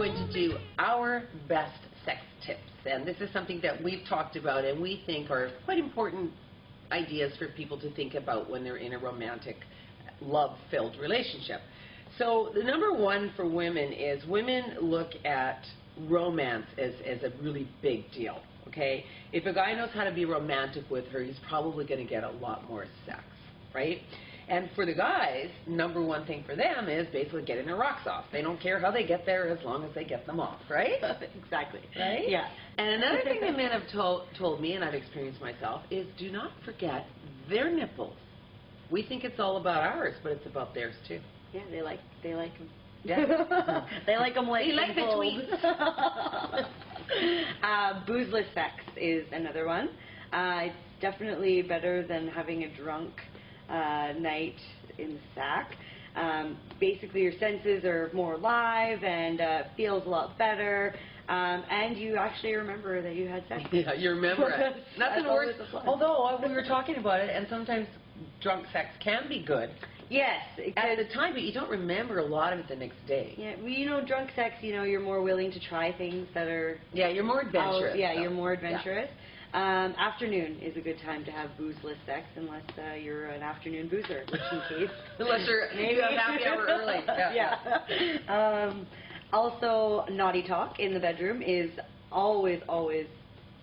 going to do our best sex tips. And this is something that we've talked about and we think are quite important ideas for people to think about when they're in a romantic, love-filled relationship. So the number one for women is women look at romance as a really big deal, okay? If a guy knows how to be romantic with her, he's probably going to get a lot more sex, right? And for the guys, number one thing for them is basically getting their rocks off. They don't care how they get there as long as they get them off, right? Exactly. Right? Yeah. And another thing that men have told me, and I've experienced myself, is do not forget their nipples. We think it's all about ours, but it's about theirs too. Yeah, they like them. Yeah. They like them like they like the tweets. Boozeless sex is another one. It's definitely better than having a drunk night in the sack. Basically, your senses are more alive and feels a lot better. And you actually remember that you had sex. Yeah, you remember it. Nothing worse. Although we were talking about it, and sometimes drunk sex can be good. Yes. At the time, but you don't remember a lot of it the next day. Yeah, well, you know, drunk sex, you know, you're more willing to try things that are... Yeah, you're more adventurous. Yeah, you're more adventurous. Yeah. Afternoon is a good time to have boozeless sex, unless you're an afternoon boozer, which in case... Unless you have happy hour early. Yeah. Also, naughty talk in the bedroom is always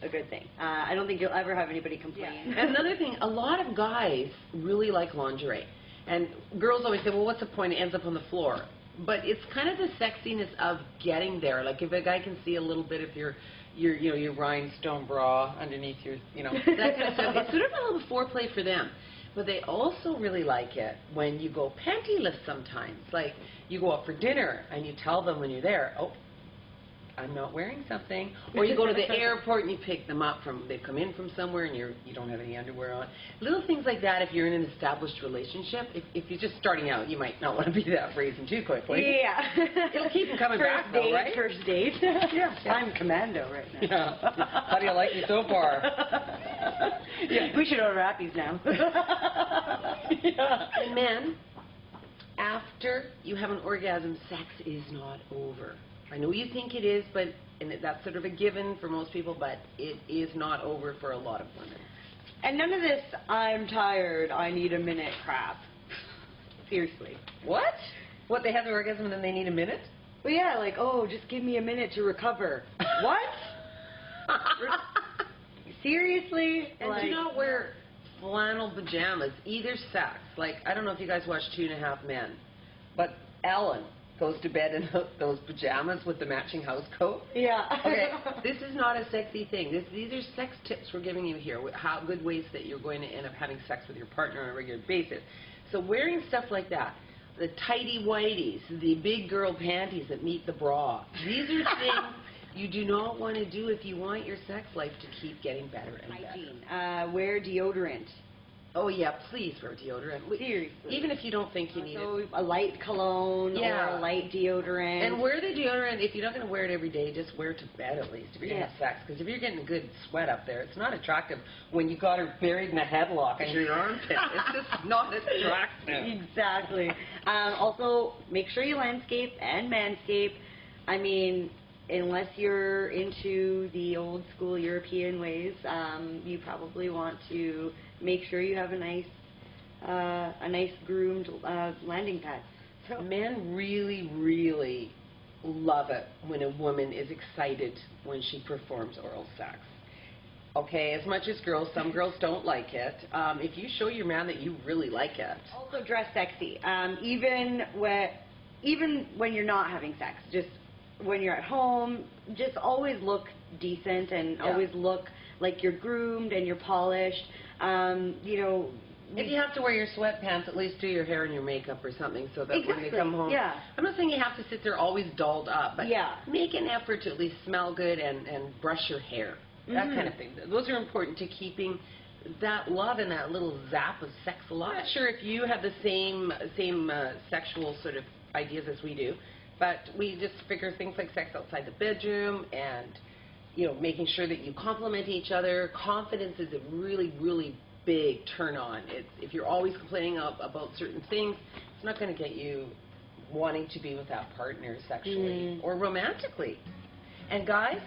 a good thing. I don't think you'll ever have anybody complain. Yeah. And another thing, a lot of guys really like lingerie. And girls always say, well, what's the point? It ends up on the floor. But it's kind of the sexiness of getting there. Like if a guy can see a little bit of your rhinestone bra underneath your, that kind of stuff. It's sort of a little foreplay for them. But they also really like it when you go pantyless sometimes. Like you go out for dinner and you tell them when you're there, oh, I'm not wearing something. Or you go to the airport and you pick them up they've come in from somewhere and you don't have any underwear on. Little things like that if you're in an established relationship. If you're just starting out, you might not want to be that brazen too quickly. Yeah. It'll keep them coming back though, right? First date. Yeah. I'm commando right now. Yeah. How do you like me so far? Yeah. We should order Rappies now. Yeah. And men, after you have an orgasm, sex is not over. I know you think it is, and that's sort of a given for most people, but it is not over for a lot of women. And none of this, I'm tired, I need a minute crap. Seriously. What? What, they have their orgasm and then they need a minute? Well, yeah, like, oh, just give me a minute to recover. What? Seriously? And do not wear flannel pajamas, either sex. Like, I don't know if you guys watch 2.5 Men, but Ellen goes to bed in those pajamas with the matching house coat. Yeah. Okay, this is not a sexy thing. These are sex tips we're giving you here, how good ways that you're going to end up having sex with your partner on a regular basis. So wearing stuff like that, the tighty whities, the big girl panties that meet the bra, these are things you do not want to do if you want your sex life to keep getting better and better. Wear deodorant. Oh, yeah, please wear deodorant. Seriously. Even if you don't think you need it. A light cologne or a light deodorant. And wear the deodorant. If you're not going to wear it every day, just wear it to bed at least if you're going to have sex. Because if you're getting a good sweat up there, it's not attractive when you got her buried in a headlock under your armpit. It's just not attractive. Exactly. Also, make sure you landscape and manscape. I mean, unless you're into the old school European ways, you probably want to make sure you have a nice groomed landing pad. So men really, really love it when a woman is excited when she performs oral sex. Okay, as much as girls, some girls don't like it. If you show your man that you really like it. Also dress sexy. Even when you're not having sex, just when you're at home, just always look decent and always look like you're groomed and you're polished. If you have to wear your sweatpants, at least do your hair and your makeup or something so that when they come home. Yeah. I'm not saying you have to sit there always dolled up, but make an effort to at least smell good and brush your hair. That kind of thing. Those are important to keeping that love and that little zap of sex alive. I'm not sure if you have the same sexual sort of ideas as we do, but we just figure things like sex outside the bedroom and making sure that you compliment each other. Confidence is a really, really big turn on. If you're always complaining about certain things, it's not going to get you wanting to be with that partner sexually or romantically. And guys,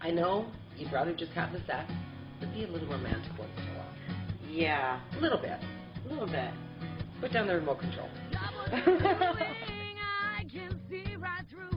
I know you'd rather just have the sex, but be a little romantic once in a while. Yeah. A little bit. A little bit. Put down the remote control.